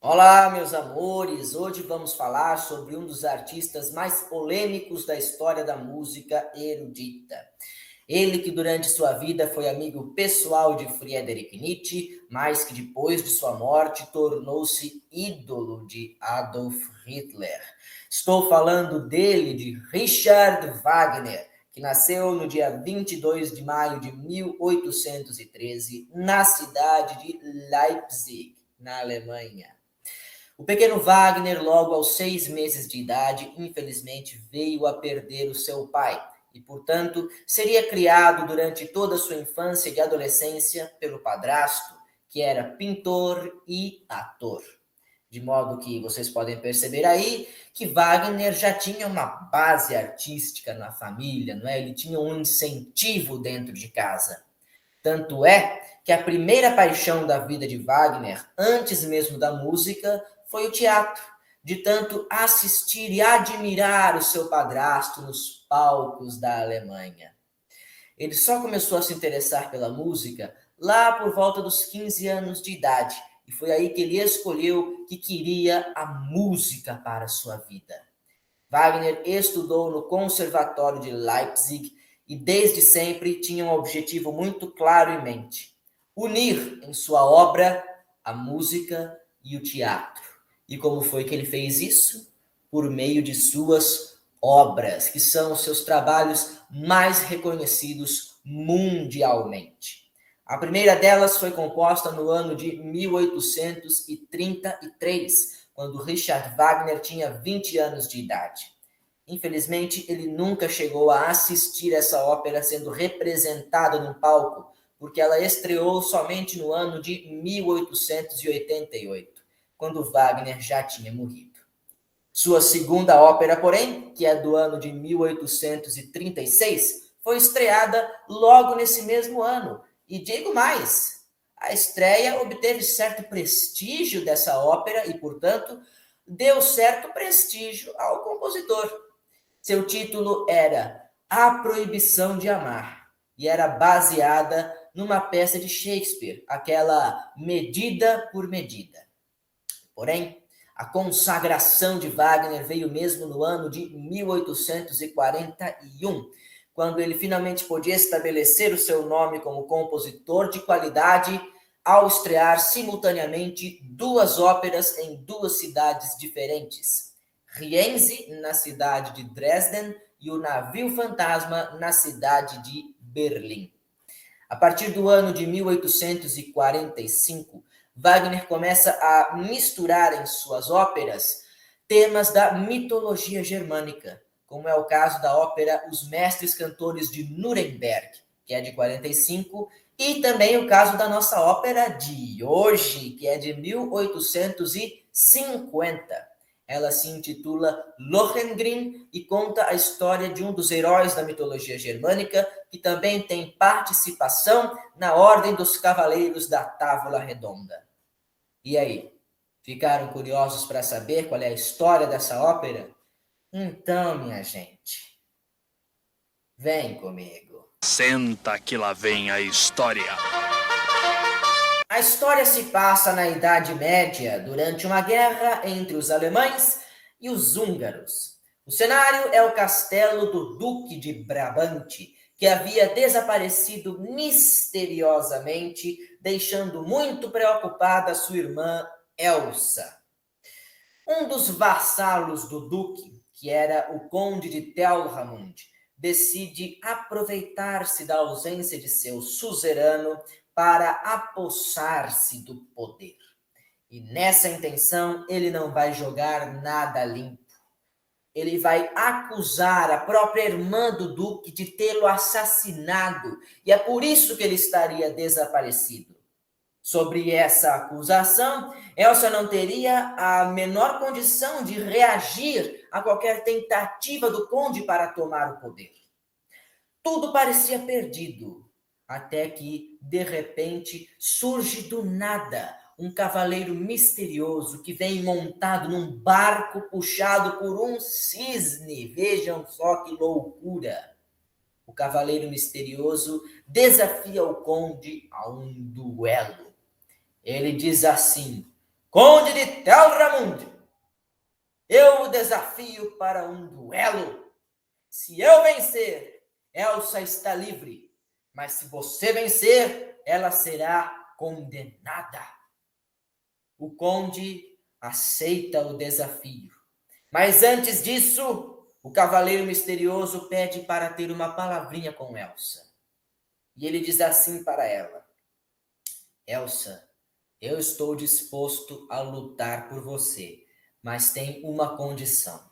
Olá, meus amores! Hoje vamos falar sobre um dos artistas mais polêmicos da história da música erudita. Ele que durante sua vida foi amigo pessoal de Friedrich Nietzsche, mas que depois de sua morte tornou-se ídolo de Adolf Hitler. Estou falando dele, de Richard Wagner, que nasceu no dia 22 de maio de 1813, na cidade de Leipzig, na Alemanha. O pequeno Wagner, logo aos 6 meses de idade, infelizmente veio a perder o seu pai e, portanto, seria criado durante toda a sua infância e adolescência pelo padrasto, que era pintor e ator. De modo que vocês podem perceber aí que Wagner já tinha uma base artística na família, não é? Ele tinha um incentivo dentro de casa. Tanto é que a primeira paixão da vida de Wagner, antes mesmo da música, foi o teatro, de tanto assistir e admirar o seu padrasto nos palcos da Alemanha. Ele só começou a se interessar pela música lá por volta dos 15 anos de idade, e foi aí que ele escolheu que queria a música para a sua vida. Wagner estudou no Conservatório de Leipzig e desde sempre tinha um objetivo muito claro em mente: unir em sua obra a música e o teatro. E como foi que ele fez isso? Por meio de suas obras, que são os seus trabalhos mais reconhecidos mundialmente. A primeira delas foi composta no ano de 1833, quando Richard Wagner tinha 20 anos de idade. Infelizmente, ele nunca chegou a assistir essa ópera sendo representada num palco, porque ela estreou somente no ano de 1888, quando Wagner já tinha morrido. Sua segunda ópera, porém, que é do ano de 1836, foi estreada logo nesse mesmo ano. E digo mais, a estreia obteve certo prestígio dessa ópera e, portanto, deu certo prestígio ao compositor. Seu título era A Proibição de Amar e era baseada numa peça de Shakespeare, aquela Medida por Medida. Porém, a consagração de Wagner veio mesmo no ano de 1841, quando ele finalmente podia estabelecer o seu nome como compositor de qualidade ao estrear simultaneamente duas óperas em duas cidades diferentes. Rienzi, na cidade de Dresden, e o Navio Fantasma, na cidade de Berlim. A partir do ano de 1845, Wagner começa a misturar em suas óperas temas da mitologia germânica, como é o caso da ópera Os Mestres Cantores de Nuremberg, que é de 45, e também o caso da nossa ópera de hoje, que é de 1850. Ela se intitula Lohengrin e conta a história de um dos heróis da mitologia germânica, que também tem participação na Ordem dos Cavaleiros da Távola Redonda. E aí, ficaram curiosos para saber qual é a história dessa ópera? Então, minha gente, vem comigo. Senta que lá vem a história. A história se passa na Idade Média, durante uma guerra entre os alemães e os húngaros. O cenário é o castelo do Duque de Brabante, que havia desaparecido misteriosamente, deixando muito preocupada sua irmã Elsa. Um dos vassalos do duque, que era o conde de Telramund, decide aproveitar-se da ausência de seu suzerano para apossar-se do poder. E nessa intenção, ele não vai jogar nada limpo. Ele vai acusar a própria irmã do duque de tê-lo assassinado, e é por isso que ele estaria desaparecido. Sobre essa acusação, Elsa não teria a menor condição de reagir a qualquer tentativa do conde para tomar o poder. Tudo parecia perdido, até que, de repente, surge do nada um cavaleiro misterioso que vem montado num barco puxado por um cisne. Vejam só que loucura! O cavaleiro misterioso desafia o conde a um duelo. Ele diz assim: Conde de Telramund, eu o desafio para um duelo. Se eu vencer, Elsa está livre, mas se você vencer, ela será condenada. O conde aceita o desafio, mas antes disso, o cavaleiro misterioso pede para ter uma palavrinha com Elsa. E ele diz assim para ela: Elsa, eu estou disposto a lutar por você, mas tem uma condição.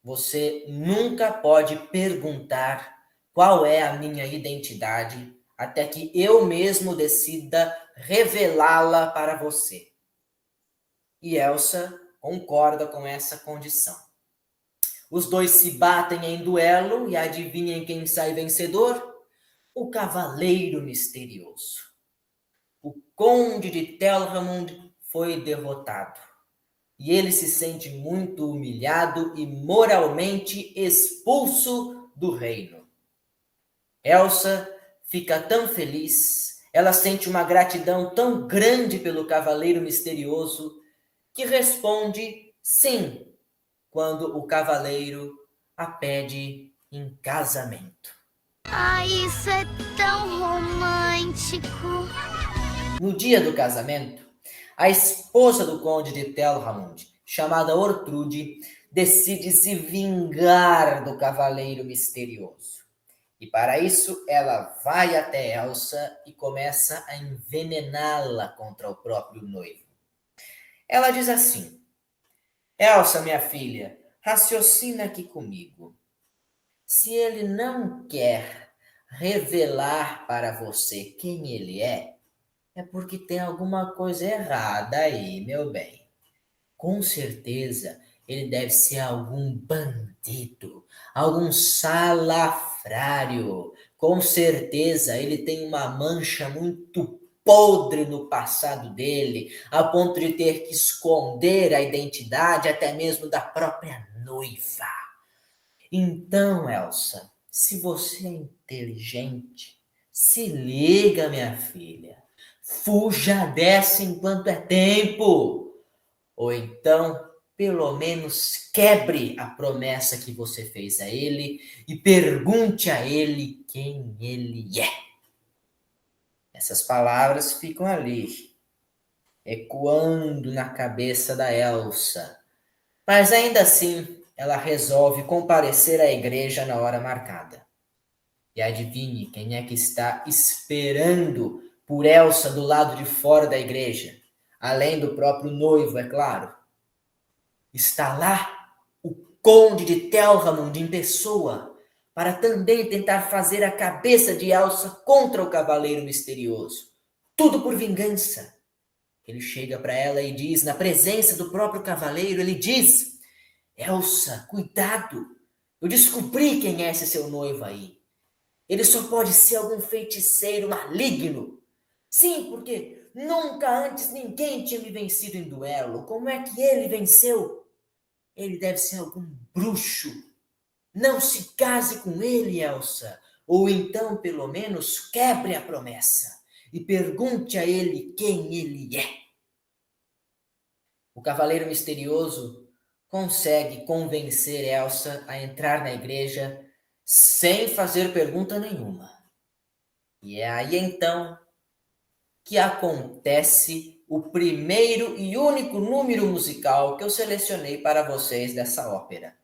Você nunca pode perguntar qual é a minha identidade até que eu mesmo decida revelá-la para você. E Elsa concorda com essa condição. Os dois se batem em duelo e adivinhem quem sai vencedor? O Cavaleiro Misterioso. O Conde de Telramund foi derrotado. E ele se sente muito humilhado e moralmente expulso do reino. Elsa fica tão feliz, ela sente uma gratidão tão grande pelo Cavaleiro Misterioso, que responde sim, quando o Cavaleiro a pede em casamento. Ai, isso é tão romântico. No dia do casamento, a esposa do conde de Telramund, chamada Ortrude, decide se vingar do cavaleiro misterioso. E para isso, ela vai até Elsa e começa a envenená-la contra o próprio noivo. Ela diz assim: Elsa, minha filha, raciocina aqui comigo. Se ele não quer revelar para você quem ele é porque tem alguma coisa errada aí, meu bem. Com certeza, ele deve ser algum bandido, algum salafrário. Com certeza, ele tem uma mancha muito podre no passado dele, a ponto de ter que esconder a identidade até mesmo da própria noiva. Então, Elsa, se você é inteligente, se liga, minha filha. Fuja dessa enquanto é tempo. Ou então, pelo menos, quebre a promessa que você fez a ele e pergunte a ele quem ele é. Essas palavras ficam ali, ecoando na cabeça da Elsa. Mas ainda assim, ela resolve comparecer à igreja na hora marcada. E adivinhe quem é que está esperando por Elsa do lado de fora da igreja? Além do próprio noivo, é claro. Está lá o conde de Telramund em pessoa, para também tentar fazer a cabeça de Elsa contra o cavaleiro misterioso. Tudo por vingança. Ele chega para ela e diz, na presença do próprio cavaleiro, ele diz: Elsa, cuidado! Eu descobri quem é esse seu noivo aí. Ele só pode ser algum feiticeiro maligno. Sim, porque nunca antes ninguém tinha me vencido em duelo. Como é que ele venceu? Ele deve ser algum bruxo. Não se case com ele, Elsa. Ou então, pelo menos, quebre a promessa e pergunte a ele quem ele é. O Cavaleiro Misterioso consegue convencer Elsa a entrar na igreja sem fazer pergunta nenhuma. E é aí então que acontece o primeiro e único número musical que eu selecionei para vocês dessa ópera.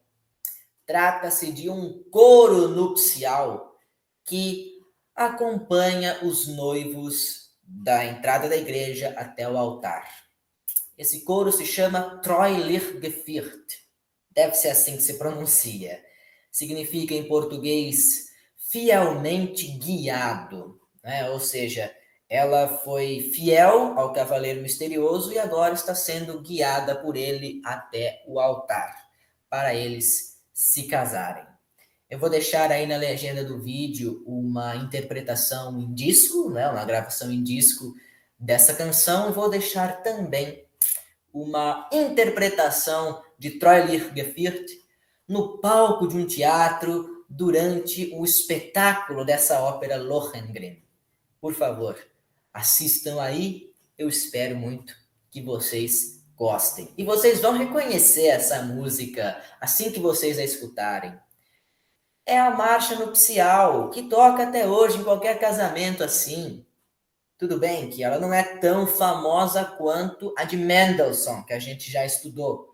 Trata-se de um coro nupcial que acompanha os noivos da entrada da igreja até o altar. Esse coro se chama Treulich geführt. Deve ser assim que se pronuncia. Significa em português fielmente guiado, né? Ou seja, ela foi fiel ao Cavaleiro Misterioso e agora está sendo guiada por ele até o altar, para eles se casarem. Eu vou deixar aí na legenda do vídeo uma interpretação em disco, né? Uma gravação em disco dessa canção. Vou deixar também uma interpretação de Treulich geführt no palco de um teatro durante o espetáculo dessa ópera Lohengrin. Por favor, assistam aí, eu espero muito que vocês gostem. E vocês vão reconhecer essa música assim que vocês a escutarem. É a marcha nupcial, que toca até hoje em qualquer casamento assim. Tudo bem que ela não é tão famosa quanto a de Mendelssohn, que a gente já estudou.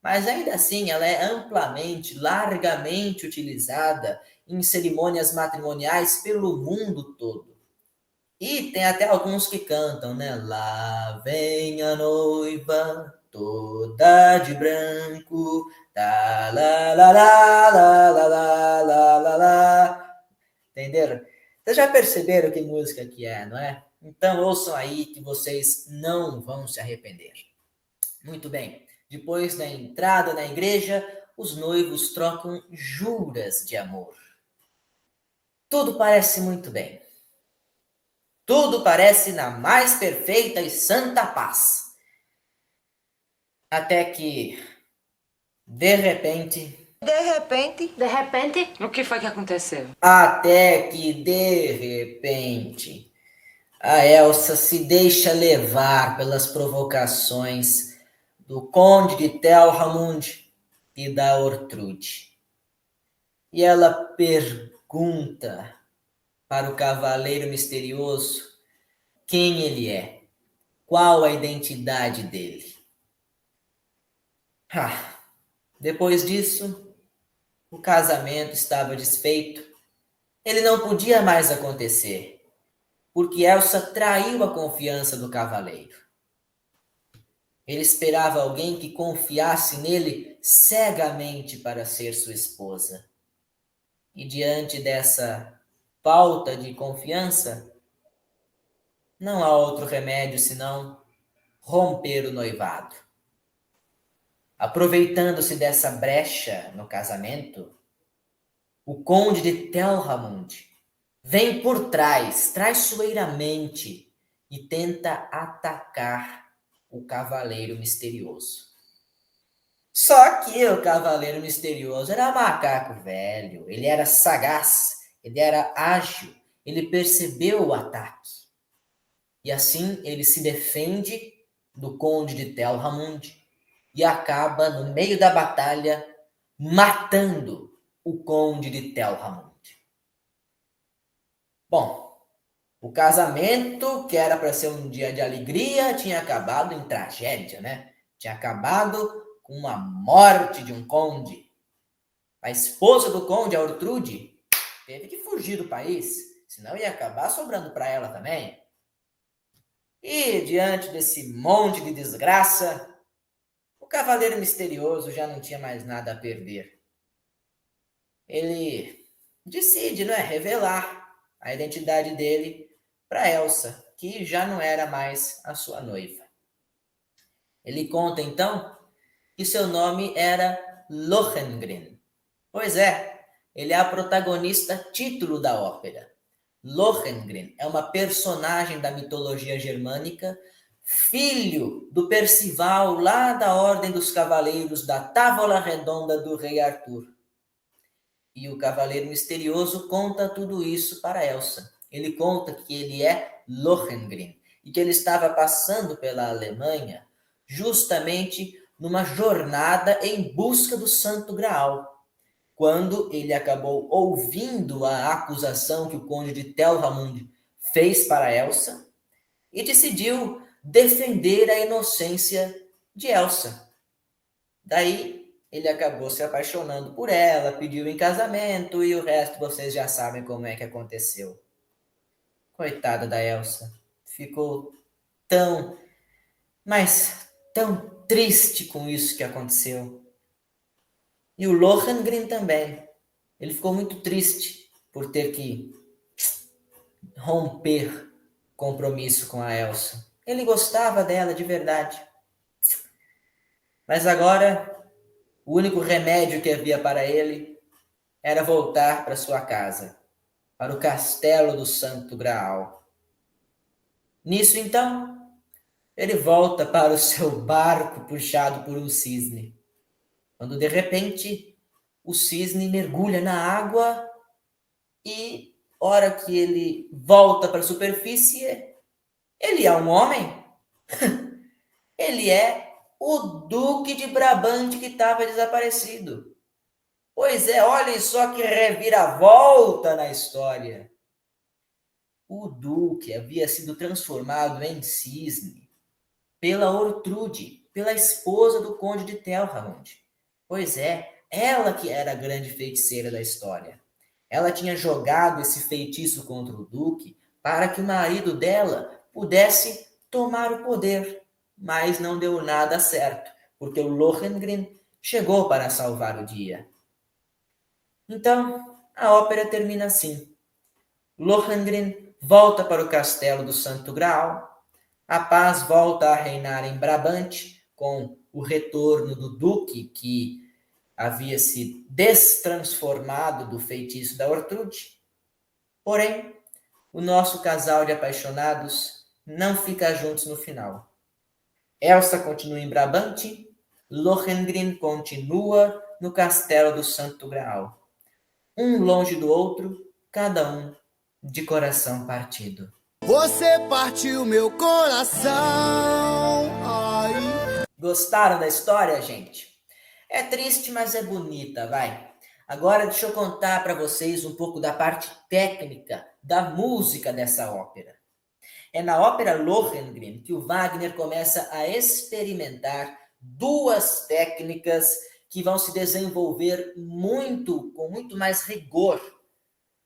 Mas ainda assim, ela é amplamente, largamente utilizada em cerimônias matrimoniais pelo mundo todo. E tem até alguns que cantam, né? Lá vem a noiva, toda de branco, tá, lá, lá, lá, lá, lá, lá, lá, lá, lá. Entenderam? Vocês já perceberam que música que é, não é? Então ouçam aí que vocês não vão se arrepender. Muito bem. Depois da entrada na igreja, os noivos trocam juras de amor. Tudo parece muito bem. Tudo parece na mais perfeita e santa paz. Até que, de repente, O que foi que aconteceu? até que, de repente, a Elsa se deixa levar pelas provocações do conde de Telramund e da Ortrude. E ela pergunta para o cavaleiro misterioso quem ele é, qual a identidade dele. Depois disso, o casamento estava desfeito. Ele não podia mais acontecer, porque Elsa traiu a confiança do cavaleiro. Ele esperava alguém que confiasse nele cegamente para ser sua esposa. E diante dessa falta de confiança, não há outro remédio senão romper o noivado. Aproveitando-se dessa brecha no casamento, o conde de Telramund vem por trás, traiçoeiramente, e tenta atacar o cavaleiro misterioso. Só que o cavaleiro misterioso era macaco velho, ele era sagaz, ele era ágil, ele percebeu o ataque. E assim ele se defende do conde de Telramund e acaba, no meio da batalha, matando o conde de Telramund. Bom, o casamento, que era para ser um dia de alegria, tinha acabado em tragédia, né? Tinha acabado com a morte de um conde. A esposa do conde, a Ortrude, teve que fugir do país, senão ia acabar sobrando para ela também. E diante desse monte de desgraça, o cavaleiro misterioso já não tinha mais nada a perder. Ele decide, não é, revelar a identidade dele para Elsa, que já não era mais a sua noiva. Ele conta então que seu nome era Lohengrin. Pois é, ele é a protagonista título da ópera. Lohengrin é uma personagem da mitologia germânica, filho do Percival lá da Ordem dos Cavaleiros da Távola Redonda do Rei Arthur. E o Cavaleiro Misterioso conta tudo isso para Elsa. Ele conta que ele é Lohengrin e que ele estava passando pela Alemanha justamente numa jornada em busca do Santo Graal, quando ele acabou ouvindo a acusação que o conde de Telramund fez para Elsa e decidiu defender a inocência de Elsa. Daí ele acabou se apaixonando por ela, pediu em casamento e o resto vocês já sabem como é que aconteceu. Coitada da Elsa, ficou tão, mas tão triste com isso que aconteceu. E o Lohengrin também. Ele ficou muito triste por ter que romper compromisso com a Elsa. Ele gostava dela de verdade. Mas agora, o único remédio que havia para ele era voltar para sua casa, para o castelo do Santo Graal. Nisso, então, ele volta para o seu barco puxado por um cisne. Quando, de repente, o cisne mergulha na água e, hora que ele volta para a superfície, ele é um homem. Ele é o Duque de Brabante que estava desaparecido. Pois é, olhem só que reviravolta na história. O Duque havia sido transformado em cisne pela Ortrude, pela esposa do Conde de Telramund. Pois é, ela que era a grande feiticeira da história. Ela tinha jogado esse feitiço contra o Duque para que o marido dela pudesse tomar o poder, mas não deu nada certo, porque o Lohengrin chegou para salvar o dia. Então, a ópera termina assim. Lohengrin volta para o castelo do Santo Graal, a paz volta a reinar em Brabante, com o retorno do Duque, que havia se destransformado do feitiço da Ortrude. Porém, o nosso casal de apaixonados não fica juntos no final. Elsa continua em Brabante, Lohengrin continua no castelo do Santo Graal. Um longe do outro, cada um de coração partido. Você partiu meu coração. Ai. Gostaram da história, gente? É triste, mas é bonita, vai. Agora deixa eu contar para vocês um pouco da parte técnica da música dessa ópera. É na ópera Lohengrin que o Wagner começa a experimentar duas técnicas que vão se desenvolver com muito mais rigor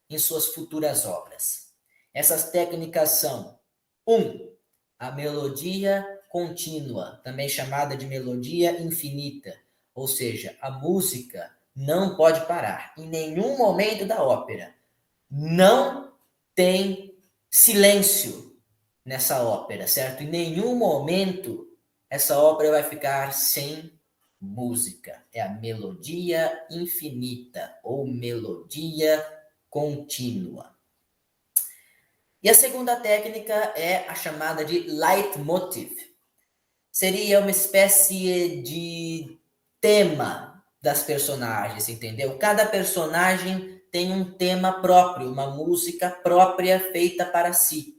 em suas futuras obras. Essas técnicas são: 1. A melodia contínua, também chamada de melodia infinita, ou seja, a música não pode parar em nenhum momento da ópera. Não tem silêncio nessa ópera, certo? Em nenhum momento essa ópera vai ficar sem música. É a melodia infinita ou melodia contínua. E a segunda técnica é a chamada de leitmotiv. Seria uma espécie de tema das personagens, entendeu? Cada personagem tem um tema próprio, uma música própria feita para si.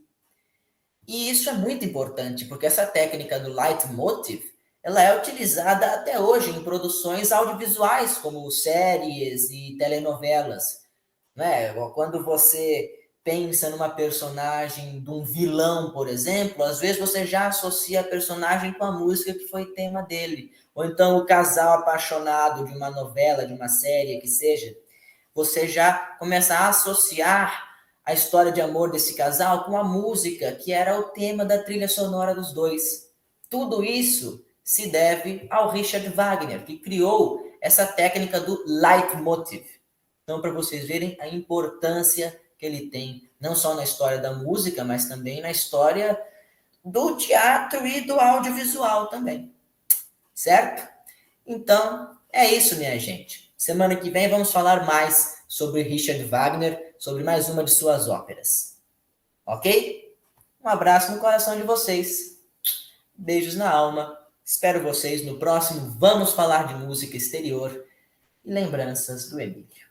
E isso é muito importante, porque essa técnica do leitmotiv, ela é utilizada até hoje em produções audiovisuais, como séries e telenovelas. Né? Quando você pensa numa personagem de um vilão, por exemplo, às vezes você já associa a personagem com a música que foi tema dele. Ou então o casal apaixonado de uma novela, de uma série, que seja, você já começa a associar a história de amor desse casal com a música, que era o tema da trilha sonora dos dois. Tudo isso se deve ao Richard Wagner, que criou essa técnica do leitmotiv. Então, para vocês verem a importância que ele tem, não só na história da música, mas também na história do teatro e do audiovisual também. Certo? Então, é isso, minha gente. Semana que vem vamos falar mais sobre Richard Wagner, sobre mais uma de suas óperas. Ok? Um abraço no coração de vocês. Beijos na alma. Espero vocês no próximo Vamos Falar de Música Exterior e Lembranças do Emílio.